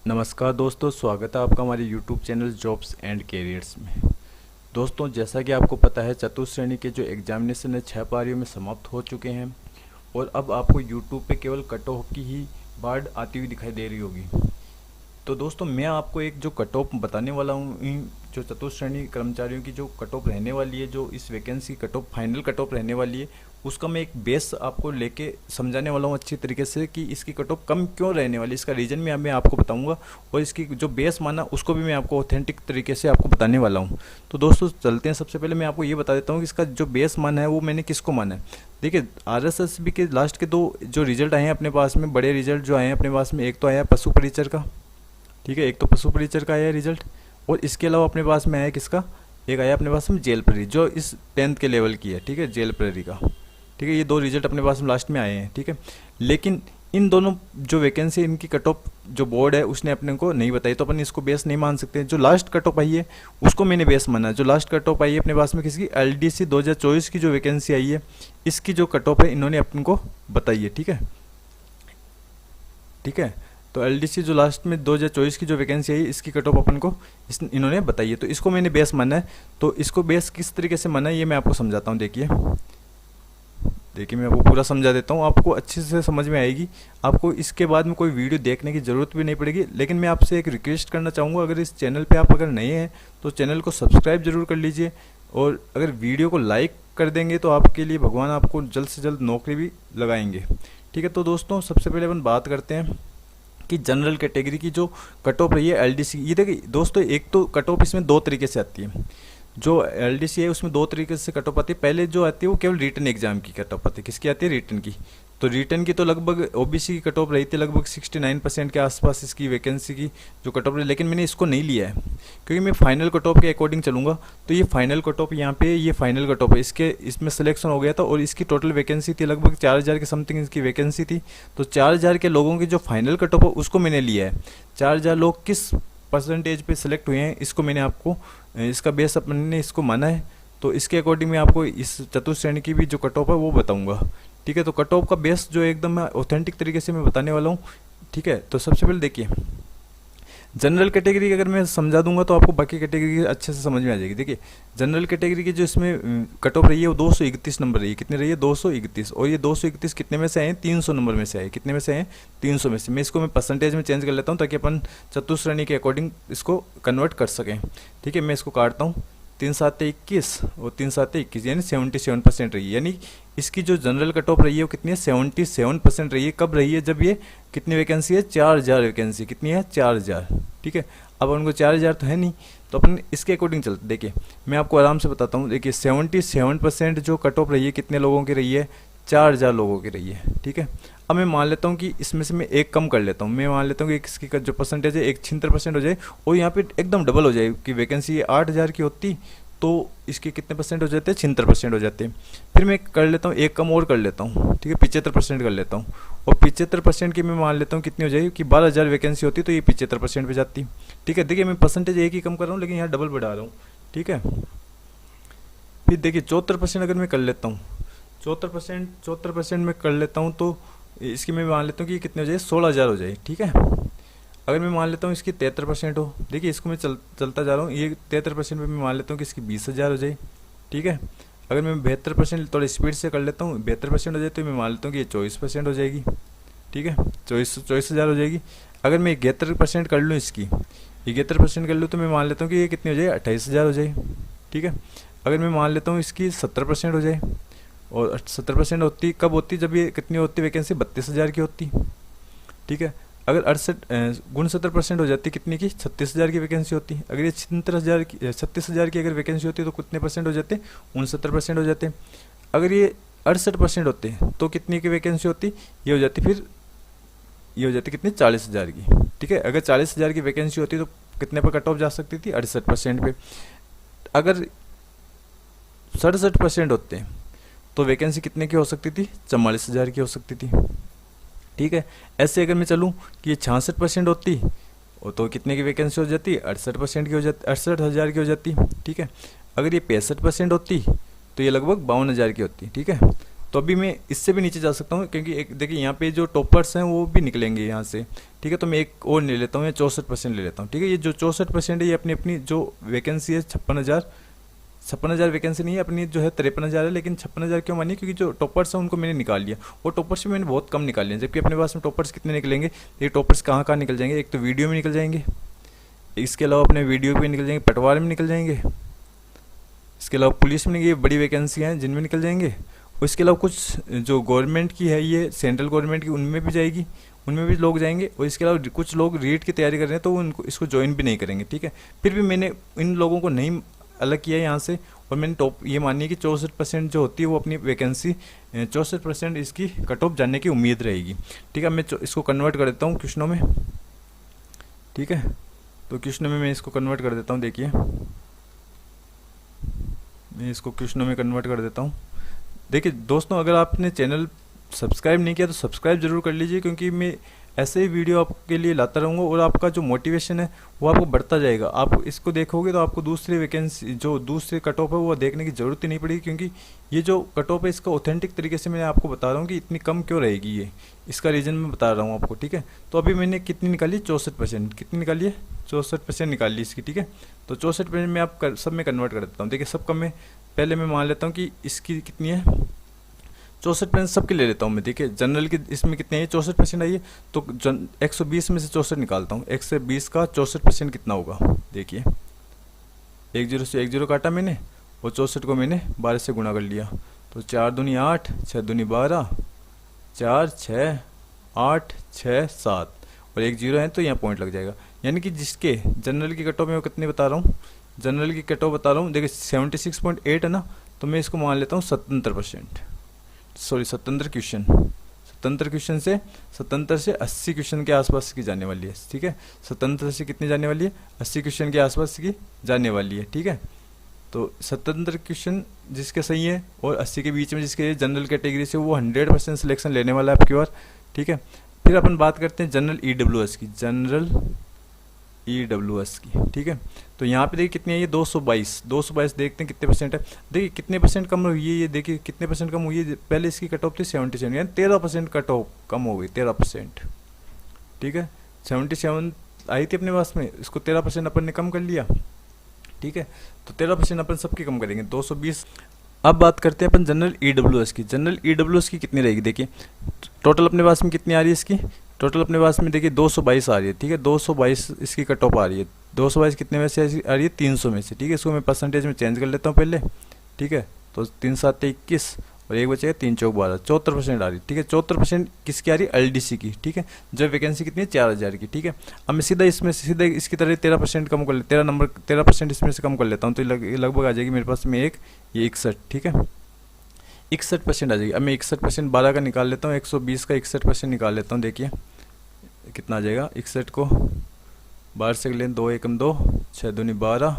नमस्कार दोस्तों, स्वागत है आपका हमारे YouTube channel jobs and carriers में। दोस्तों, जैसा कि आपको पता है, चतुर्थ श्रेणी के जो एग्जामिनेशन है 6 पारियों में समाप्त हो चुके हैं और अब आपको YouTube पे केवल कट ऑफ की ही बाढ़ आती हुई दिखाई दे रही होगी। तो दोस्तों, मैं आपको एक जो कट ऑफ बताने वाला हूँ, इन जो चतुर्थ श्रेणी कर्मचारियों की जो कट ऑफ रहने वाली है, जो इस vacancy cut off final cut off रहने वाली है, उसका मैं एक बेस आपको लेके समझाने वाला हूँ अच्छी तरीके से कि इसकी कट ऑफ कम क्यों रहने वाली, इसका रीज़न मैं आपको बताऊंगा और इसकी जो बेस माना उसको भी मैं आपको ऑथेंटिक तरीके से आपको बताने वाला हूँ। तो दोस्तों चलते हैं। सबसे पहले मैं आपको ये बता देता हूँ कि इसका जो बेस माना है वो मैंने किसको माना है। देखिए, RSSB के लास्ट के 2 जो रिजल्ट आए हैं अपने पास में, बड़े रिजल्ट जो आए हैं अपने पास में, एक तो आया पशु परिचर का, ठीक है, एक तो पशु परिचर का आया रिजल्ट, और इसके अलावा अपने पास में आया किसका, एक आया अपने पास में जेल प्रहरी, जो इस 10th के लेवल की है, ठीक है, जेल प्रहरी का। ठीक है, ये 2 रिजल्ट अपने पास में लास्ट में आए हैं, ठीक है। लेकिन इन दोनों जो वैकेंसी इनकी कट ऑफ जो बोर्ड है उसने अपने को नहीं बताई, तो अपन इसको बेस नहीं मान सकते। जो लास्ट कट ऑफ आई है उसको मैंने बेस माना। जो लास्ट कट ऑफ आई है अपने पास में किसकी, LDC 2024 की जो वैकेंसी आई है, इसकी जो कट ऑफ है इन्होंने अपन को बताई है, ठीक है, ठीक है। तो LDC जो लास्ट में 2024 की जो वैकेंसी आई, इसकी कट ऑफ अपन को इन्होंने बताई है, तो इसको मैंने बेस माना है। तो इसको बेस किस तरीके से माना है ये मैं आपको समझाता हूँ। देखिए मैं आपको पूरा समझा देता हूँ, आपको अच्छे से समझ में आएगी। आपको इसके बाद में कोई वीडियो देखने की ज़रूरत भी नहीं पड़ेगी। लेकिन मैं आपसे एक रिक्वेस्ट करना चाहूँगा, अगर इस चैनल पे आप अगर नए हैं तो चैनल को सब्सक्राइब जरूर कर लीजिए, और अगर वीडियो को लाइक कर देंगे तो आपके लिए भगवान आपको जल्द से जल्द नौकरी भी लगाएंगे, ठीक है। तो दोस्तों सबसे पहले अपन बात करते हैं कि जनरल कैटेगरी की जो कट ऑफ रही है LDC। ये देखिए दोस्तों, एक तो कट ऑफ इसमें 2 तरीके से आती है। जो LDC है उसमें 2 तरीके से कट ऑफ आती है। पहले जो आती है वो केवल रिटन एग्जाम की कट ऑफ आती है। किसकी आती है, रिटन की। तो रिटन की तो लगभग OBC की कट ऑफ रही थी, लगभग 69% के आसपास इसकी वैकेंसी की जो कट ऑफ रही। लेकिन मैंने इसको नहीं लिया है क्योंकि मैं फाइनल कट ऑफ के अकॉर्डिंग चलूंगा। तो ये फाइनल कट ऑफ यहाँ पे, ये फाइनल कट ऑफ है, इसमें सिलेक्शन हो गया था और इसकी टोटल वैकेंसी थी लगभग 4000 के समथिंग इसकी वैकेंसी थी। तो 4000 के लोगों की जो फाइनल कट ऑफ है उसको मैंने लिया है। 4000 लोग किस परसेंटेज पे सिलेक्ट हुए हैं, इसको मैंने आपको, इसका बेस अपन ने इसको माना है। तो इसके अकॉर्डिंग मैं आपको इस चतुर्थ श्रेणी की भी जो कट ऑफ है वो बताऊंगा, ठीक है। तो कट ऑफ का बेस जो एकदम ऑथेंटिक तरीके से मैं बताने वाला हूँ, ठीक है। तो सबसे पहले देखिए, जनरल कैटेगरी अगर मैं समझा दूंगा तो आपको बाकी कैटेगरी अच्छे से समझ में आ जाएगी। देखिए, जनरल कैटेगरी की जो इसमें कट ऑफ रही है वो 231 नंबर रही है। कितनी रही है, 231। और ये 231 कितने में से आए, 300 नंबर में से आए। कितने में से आए, 300 में से। मैं इसको परसेंटेज में चेंज कर लेता हूँ ताकि अपन चतुर्थ श्रेणी के अकॉर्डिंग इसको कन्वर्ट कर सकें, ठीक है। मैं इसको काटता हूँ, 3 7 21 और 3 7 21, यानी 77% रही है। यानी इसकी जो जनरल कट ऑफ रही है वो कितनी है, 77% रही है। कब रही है, जब ये कितनी वैकेंसी है, 4000 वैकेंसी। कितनी है, 4000, ठीक है। अब उनको 4000 तो है नहीं, तो अपन इसके अकॉर्डिंग चलते। देखिए मैं आपको आराम से बताता हूँ। देखिए 77% जो कट ऑफ रही है कितने लोगों की रही है, 4000 लोगों की रही है, ठीक है। अब मैं मान लेता हूँ कि इसमें से मैं एक कम कर लेता हूँ। मैं मान लेता हूँ कि इसकी जो परसेंटेज है 76% हो जाए और यहाँ पे एकदम डबल हो जाए कि वैकेंसी 8000 की होती तो इसके कितने परसेंट हो जाते हैं, 76% हो जाते हैं। फिर मैं कर लेता हूँ, एक कम और कर लेता हूँ, ठीक है, 75% कर लेता हूँ। और 75% की मैं मान लेता हूँ कितनी हो जाएगी कि 12000 वैकेंसी होती तो ये 75% पे जाती, ठीक है। देखिए मैं परसेंटेज एक ही कम कर रहा हूँ लेकिन यहाँ डबल बढ़ा रहा हूँ, ठीक है। फिर देखिए 74% अगर मैं कर लेता हूँ, 74% में कर लेता हूँ तो इसकी मैं मान लेता हूँ कि कितने हो जाए, 16000 हो जाए, ठीक है। अगर मैं मान लेता हूँ इसकी 73% हो, देखिए इसको मैं चलता जा रहा हूँ, ये 73% पे मैं मान लेता हूँ कि इसकी 20000 हो जाए, ठीक है। अगर मैं 72% थोड़ा स्पीड से कर लेता हूँ, 72% हो जाए तो मैं मान लेता हूँ कि ये 24% हो जाएगी, ठीक है, 24,000 हो जाएगी। अगर मैं 71% कर लूँ, इसकी 71% कर लूँ तो मैं मान लेता हूँ कि ये कितनी हो जाए, 28,000 हो जाए, ठीक है। अगर मैं मान लेता हूँ इसकी 70% हो जाए, और 70% होती कब होती, जब ये कितनी होती वैकेंसी, 32,000 की होती, ठीक है। अगर 69% हो जाती कितनी की, 36,000 की वैकेंसी होती। अगर ये 36,000 की अगर वैकेंसी होती तो कितने परसेंट हो जाते, 69% हो जाते। अगर ये 68% होते तो कितनी की वैकेंसी होती, ये हो जाती, फिर ये हो जाती कितनी, 40,000 की, ठीक है। अगर 40,000 की वैकेंसी होती तो कितने पर कट ऑफ जा सकती थी, 68% पे। अगर 67% होते तो वैकेंसी कितने की हो सकती थी, 44,000 की हो सकती थी, ठीक है। ऐसे अगर मैं चलूँ कि ये 66% होती तो कितने की वैकेंसी हो जाती, 68% की हो जाती, 68,000 की हो जाती, ठीक है। अगर ये 65% होती तो ये लगभग 52,000 की होती, ठीक है। तो अभी मैं इससे भी नीचे जा सकता हूँ, क्योंकि एक देखिए यहाँ पे जो टॉपर्स हैं वो भी निकलेंगे यहाँ से, ठीक है। तो मैं एक और ले लेता हूँ, या 64% ले लेता हूँ, ठीक है। ये जो 64% है ये अपनी अपनी जो वैकेंसी है 56,000 वैकेंसी नहीं है अपनी, जो है 53,000 है, लेकिन 56,000 क्यों मानी, क्योंकि जो टॉपर्स हैं उनको मैंने निकाल लिया, और टॉपर्स भी मैंने बहुत कम निकाल लिया। जबकि अपने पास में टॉपर्स कितने निकलेंगे, ये टॉपर्स कहाँ कहाँ निकल जाएंगे, एक तो वीडियो में निकल जाएंगे, इसके अलावा अपने वीडियो पे निकल जाएंगे, पटवार में निकल जाएंगे, इसके अलावा पुलिस में ये बड़ी वैकेंसियाँ हैं जिनमें निकल जाएंगे, और इसके अलावा कुछ जो गवर्नमेंट की है, ये सेंट्रल गवर्नमेंट की, उनमें भी जाएगी, उनमें भी लोग जाएंगे। और इसके अलावा कुछ लोग रीट की तैयारी कर रहे हैं तो उनको इसको ज्वाइन भी नहीं करेंगे, ठीक है। फिर भी मैंने इन लोगों को नहीं अलग किया है यहाँ से, और मैंने टॉप ये मानिए कि 64% जो होती है वो अपनी वैकेंसी 64% इसकी कट ऑफ जाने की उम्मीद रहेगी, ठीक है। मैं इसको कन्वर्ट कर देता हूँ क्वेश्चनों में, ठीक है। तो क्वेश्चनों में मैं इसको कन्वर्ट कर देता हूँ, देखिए मैं इसको क्वेश्चनों में कन्वर्ट कर देता हूँ। देखिए दोस्तों, अगर आपने चैनल सब्सक्राइब नहीं किया तो सब्सक्राइब जरूर कर लीजिए, क्योंकि मैं ऐसे ही वीडियो आपके लिए लाता रहूँगा, और आपका जो मोटिवेशन है वो आपको बढ़ता जाएगा। आप इसको देखोगे तो आपको दूसरी वैकेंसी जो दूसरे कट ऑफ है वो देखने की ज़रूरत ही नहीं पड़ेगी, क्योंकि ये जो कट ऑफ है इसका ऑथेंटिक तरीके से मैं आपको बता रहा हूँ कि इतनी कम क्यों रहेगी, ये इसका रीज़न मैं बता रहा हूँ आपको, ठीक है। तो अभी मैंने कितनी निकाली, 64%, कितनी निकाली है, 64% निकाल ली इसकी, ठीक है। तो 64% में आप सब में कन्वर्ट कर देता हूँ। देखिए सब कम में पहले मैं मान लेता हूँ कि इसकी कितनी है, 64% सबके ले लेता हूँ मैं, देखिए जनरल की इसमें कितने हैं, 64% आई है, तो 120 में से 64 निकालता हूँ, 120 का 64% कितना होगा, देखिए 10 से 10 काटा मैंने, और 64 को मैंने 12 से गुणा कर लिया, तो 4 दूनी 8, 6 दूनी 12, 4 6 8 6 7, और 1 0 है तो यहाँ पॉइंट लग जाएगा। यानी कि जिसके जनरल की कट ऑफ में कितनी बता रहा हूँ, जनरल की कट ऑफ बता रहा हूँ, देखिए 76.8 है ना, तो मैं इसको मान लेता हूँ 77%, सॉरी 77 क्वेश्चन, 77 क्वेश्चन से 77 से 80 क्वेश्चन के आसपास की जाने वाली है, ठीक है। 77 से कितनी जाने वाली है, 80 क्वेश्चन के आसपास की जाने वाली है, ठीक है। तो 77 क्वेश्चन जिसके सही है और 80 के बीच में जिसके जनरल कैटेगरी से, वो 100% सिलेक्शन लेने वाला है आपकी बार, ठीक है। फिर अपन बात करते हैं जनरल EWS की, जनरल EWS की, ठीक है। तो यहाँ पे देखिए कितनी है, ये 222 देखते हैं कितने परसेंट है, देखिए कितने परसेंट कम हुई है, ये देखिए कितने परसेंट कम हुई है। पहले इसकी कट ऑफ थी 77, यानी 13% कट ऑफ कम हो गई, 13%, ठीक है। 77 आई थी अपने पास में, इसको 13% अपन ने कम कर लिया, ठीक है। तो 13% अपन सबकी कम करेंगे, 220। अब बात करते हैं अपन जनरल EWS की, जनरल EWS की कितनी रहेगी, देखिए टोटल अपने पास में कितनी आ रही है इसकी, टोटल अपने पास में देखिए 222 आ रही है, ठीक है। 222 इसकी कट ऑफ आ रही है, 222 कितने में से आ रही है, 300 में से, ठीक है। इसको मैं परसेंटेज में चेंज कर लेता हूँ पहले, ठीक है। तो 3 7 21 और एक बचेगा 3 चौक 12, 74% आ रही है, ठीक है। 74% किसकी आ रही है, LDC की, ठीक है। जब वैकेंसी कितनी है, 4000 की, ठीक है। अब मैं सीधा इसमें सीधा इसकी तरह 13% कम कर ले, 13% इसमें से कम कर लेता हूँ, तो लगभग आ जाएगी मेरे पास में ये 61, ठीक है। 61% आ जाएगी। अब मैं 61% 12 का निकाल लेता हूँ, 120 का 61% निकाल लेता हूँ, देखिए कितना आ जाएगा, 61 को 12 से लें, 2 एकम 2, 6 दूनी 12,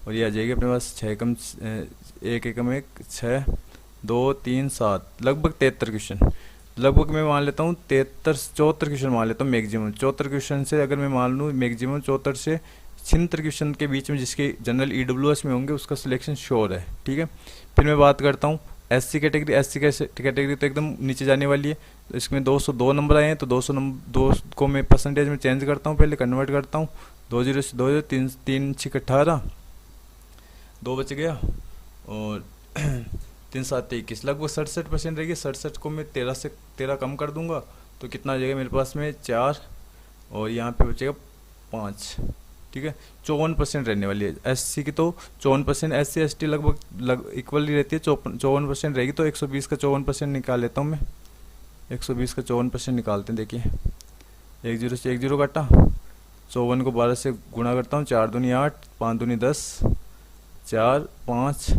और ये आ जाएगी अपने पास 6 एकम 1 एकम 1 6 2 3 7, लगभग 73 क्वेश्चन, लगभग मैं मान लेता हूँ 74 क्वेश्चन मान लेता हूँ मैक्सिमम। 74 क्वेश्चन से अगर मैं मान लूँ मैक्सिमम 74 से 76 क्वेश्चन के बीच में जिसके जनरल EWS में होंगे उसका सिलेक्शन श्योर है, ठीक है। फिर मैं बात करता हूँ SC कैटेगरी, SC कैटेगरी तो एकदम नीचे जाने वाली है, तो इसमें 202 नंबर आए हैं, तो 200 नंबर 2 को मैं परसेंटेज में चेंज करता हूँ, पहले कन्वर्ट करता हूँ, 2 0 से 2 0 3 3 6 18, 2 बच गया, और 3 7 21, लगभग 67% रहेगी। 67 को मैं 13 कम कर दूंगा, तो कितना आ जाएगा मेरे पास में 4, और यहाँ पे बचेगा 5, ठीक है। 54% रहने वाली है SC की, तो 54%, SC ST लगभग इक्वली रहती है, 54% रहेगी, तो 120 का 54% निकाल लेता हूँ मैं, 120 का 54% निकालते हैं, देखिए 1 0 से 1 0 काटा, 54 को 12 से गुणा करता हूँ, 4 दूनी 8, 5 दूनी 10, 4 5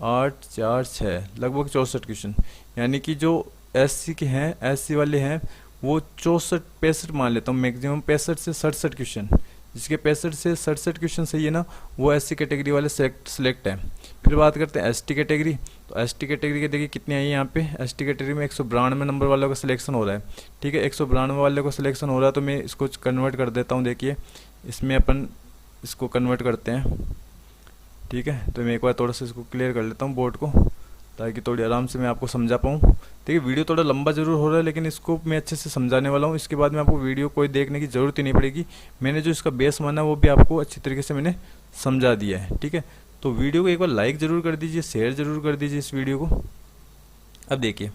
8 4 6, लगभग 64 क्वेश्चन। यानी कि जो SC के हैं, SC वाले हैं, वो 65 मान लेता हूँ मैक्सिमम, 65 से 67 क्वेश्चन, जिसके 65 से 67 क्वेश्चन सही है ना, वो SC कैटेगरी वाले सिलेक्ट है। फिर बात करते हैं ST कैटेगरी, तो ST कैटेगरी के देखिए कितनी आई है यहाँ पे, ST कैटेगरी में 192 नंबर वालों का सिलेक्शन हो रहा है, ठीक है। 192 वाले को सिलेक्शन हो रहा है, तो मैं इसको कन्वर्ट कर देता हूँ, देखिए इसमें अपन इसको कन्वर्ट करते हैं, ठीक है। तो मैं एक बार थोड़ा सा इसको क्लियर कर लेता हूँ बोर्ड को, ताकि थोड़ी आराम से मैं आपको समझा पाऊँ। देखिए वीडियो थोड़ा लंबा ज़रूर हो रहा है, लेकिन इसको मैं अच्छे से समझाने वाला हूँ। इसके बाद में आपको वीडियो कोई देखने की ज़रूरत ही नहीं पड़ेगी। मैंने जो इसका बेस माना वो भी आपको अच्छी तरीके से मैंने समझा दिया है, ठीक है। तो वीडियो को एक बार लाइक ज़रूर कर दीजिए, शेयर ज़रूर कर दीजिए इस वीडियो को। अब देखिए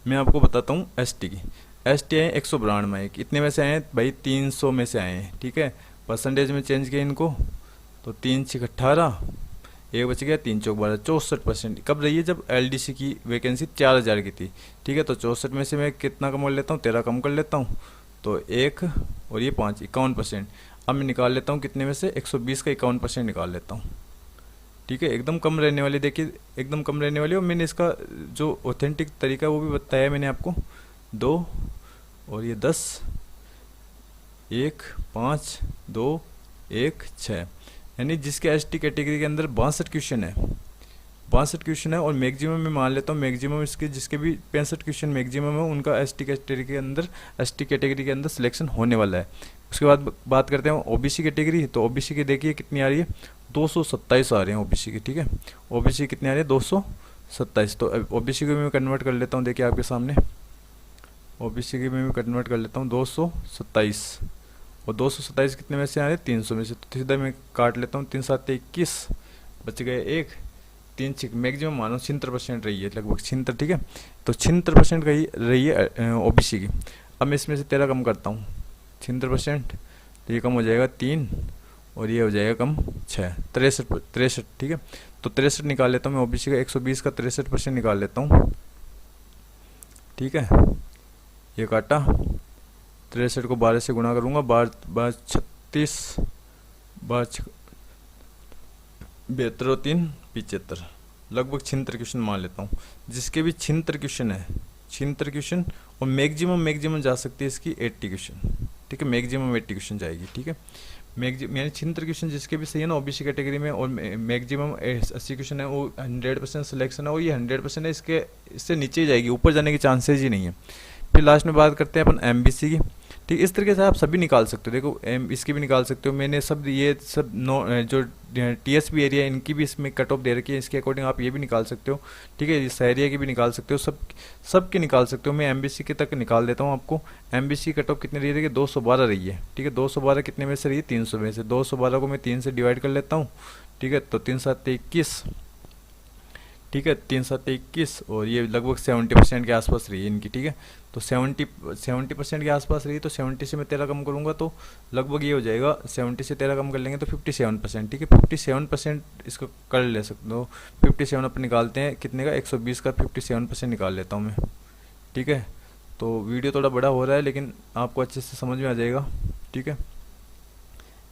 मैं आपको बताता हूँ ST की। ST आए 192 में, कितने में से आए हैं भाई? 300 में से आए हैं, ठीक है। परसेंटेज में चेंज किया इनको, तो 3 6 18, एक बच गया 3 चौक 12, 64%। कब रही है? जब LDC की वैकेंसी 4000 की थी, ठीक है। तो 64 में से मैं कितना कम कर लेता हूँ? 13 कम कर लेता हूँ, तो 1 और ये 5, 51%। अब मैं निकाल लेता हूँ कितने में से? 120 का 51% निकाल लेता हूँ, ठीक है। एकदम कम रहने वाली, देखिए एकदम कम रहने वाली। और मैंने इसका जो ऑथेंटिक तरीका है वो भी बताया मैंने आपको। 2 और ये 10, 1 5 2 1 6, यानी जिसके ST कैटेगरी के अंदर 62 क्वेश्चन है, 62 क्वेश्चन है। और मैक्सिमम में मान लेता हूँ, मैक्सिमम इसके जिसके भी 65 क्वेश्चन मैक्सिमम है, उनका ST कैटेगरी के अंदर सिलेक्शन होने वाला है। उसके बाद बात करते हैं OBC कैटेगरी। तो OBC की देखिए कितनी आ रही है? 227 आ रहे हैं OBC की, ठीक है। OBC कितने आ रहे हैं? 227। तो OBC को मैं कन्वर्ट कर लेता हूँ, देखिए आपके सामने। OBC की मैं कन्वर्ट कर लेता हूँ 227, और 227 कितने में से आ रहे हैं? 300 में से। तो सीधा मैं काट लेता हूँ, 3 7 21, बच गए 1, 3 6, मैक्सिमम मानो 76% रही है, लगभग 76, ठीक है। तो 76% रही है OBC की। अब मैं इसमें से 13 कम करता हूँ, 76%, तो ये कम हो जाएगा 3, और ये हो जाएगा कम 6, 63, ठीक है। तो 63 निकाल लेता हूँ मैं OBC का, 120 का 63% निकाल लेता हूँ, ठीक है। ये काटा, 63 को 12 से गुणा करूँगा, 12 36, 12 72 और 3 75, लगभग 76 क्वेश्चन मान लेता हूँ। जिसके भी 76 क्वेश्चन है, 76 क्वेश्चन, और मैक्सिमम जा सकती है इसकी 80 क्वेश्चन, ठीक है। मैक्सिमम 80 क्वेश्चन जाएगी, ठीक है। यानी 76 क्वेश्चन जिसके भी सही है ना OBC कैटेगरी में, और मैक्सिमम 80 क्वेश्चन है, वो 100% सिलेक्शन है, और ये 100% है। इससे नीचे ही जाएगी, ऊपर जाने के चांसेज ही नहीं है। फिर लास्ट में बात करते हैं अपन MBC की, ठीक। इस तरीके से आप सभी निकाल सकते हो, देखो इसकी भी निकाल सकते हो। मैंने ये सब जो TSB एरिया इनकी भी इसमें कट ऑफ दे रखी है, इसके अकॉर्डिंग आप ये भी निकाल सकते हो, ठीक है। इस एरिया की भी निकाल सकते हो, सब की निकाल सकते हो। मैं MBC के तक निकाल देता हूँ आपको। MBC कट ऑफ कितनी रही है? 212 रही है, ठीक है। 212 कितने में से रही है? 300 में से। 212 को मैं 3 से डिवाइड कर लेता हूँ, ठीक है। तो 3 7 21, ठीक है, 3 7 21, और ये लगभग 70% के आसपास रही है इनकी, ठीक है। तो 70% के आसपास रही, तो 70 से मैं 13 कम करूँगा, तो लगभग ये हो जाएगा, 70 से 13 कम कर लेंगे तो 57%, ठीक है। 57% इसको कर ले सकते हो। 57 अपन निकालते हैं कितने का? 120 का 57% निकाल लेता हूँ मैं, ठीक है। तो वीडियो थोड़ा बड़ा हो रहा है, लेकिन आपको अच्छे से समझ में आ जाएगा, ठीक है।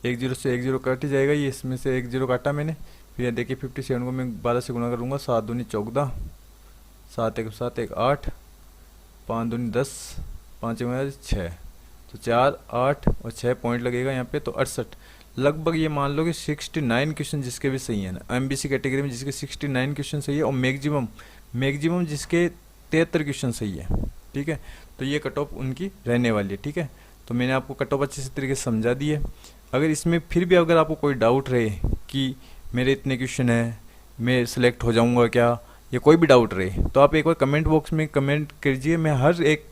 1 0 से 1 0 कट ही जाएगा, ये इसमें से 1 0 काटा मैंने। फिर देखिए 57 को मैं 12 से गुणा करूँगा, 7 दूनी 14, 7 1 7 1 8, 5 दूनी 10, 5 1 6, तो 4 8 और 6 पॉइंट लगेगा यहाँ पे, तो 68। लगभग ये मान लो कि 69 क्वेश्चन जिसके भी सही है ना MBC कैटेगरी में, जिसके 69 क्वेश्चन सही है, और मैक्सिमम जिसके 73 क्वेश्चन सही है, ठीक है। तो ये कट ऑफ उनकी रहने वाली है, ठीक है। तो मैंने आपको कट ऑफ अच्छे से तरीके से समझा दी है। अगर इसमें फिर भी अगर आपको कोई डाउट रहे कि मेरे इतने क्वेश्चन है, मैं सिलेक्ट हो जाऊंगा क्या, या कोई भी डाउट रहे, तो आप एक बार कमेंट बॉक्स में कमेंट कीजिए। मैं हर एक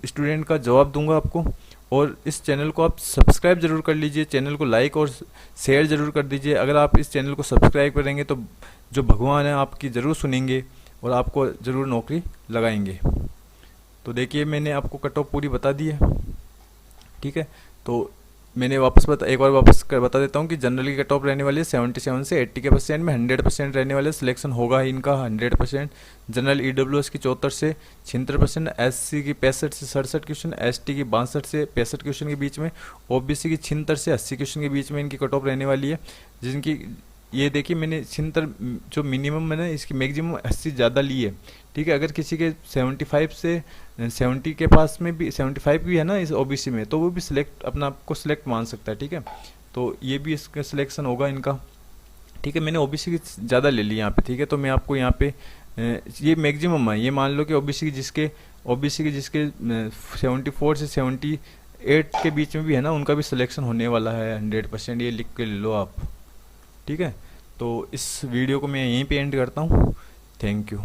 स्टूडेंट का जवाब दूंगा आपको। और इस चैनल को आप सब्सक्राइब जरूर कर लीजिए, चैनल को लाइक और शेयर जरूर कर दीजिए। अगर आप इस चैनल को सब्सक्राइब करेंगे तो जो भगवान है आपकी ज़रूर सुनेंगे और आपको ज़रूर नौकरी लगाएंगे। तो देखिए मैंने आपको कट ऑफ पूरी बता दी है, ठीक है। तो मैंने एक बार वापस बता देता हूँ कि जनरल की कट ऑफ रहने वाली है 77 से 80 के % में, 100% रहने वाले सिलेक्शन होगा ही इनका 100%। जनरल EWS की 74 से 76%, SC की 65 से 67 क्वेश्चन, ST की 62 से 65 क्वेश्चन के बीच में, OBC की 76 से 80 क्वेश्चन के बीच में इनकी कट ऑफ रहने वाली है। जिनकी ये देखिए मैंने 76 जो मिनिमम मैंने इसकी मैक्सिमम 80 ज़्यादा ली है, ठीक है। अगर किसी के 75 से 70 के पास में भी 75 भी है ना इस OBC में, तो वो भी सिलेक्ट अपना आपको सिलेक्ट मान सकता है, ठीक है। तो ये भी इसका सिलेक्शन होगा इनका, ठीक है। मैंने OBC की ज़्यादा ले ली यहाँ पे, ठीक है। तो मैं आपको यहाँ पे ये मैक्सिमम है, ये मान लो कि OBC की जिसके 74 से 78 के बीच में भी है ना, उनका भी सिलेक्शन होने वाला है 100%। ये लिख के ले लो आप, ठीक है। तो इस वीडियो को मैं यहीं पे एंड करता हूँ। Thank you.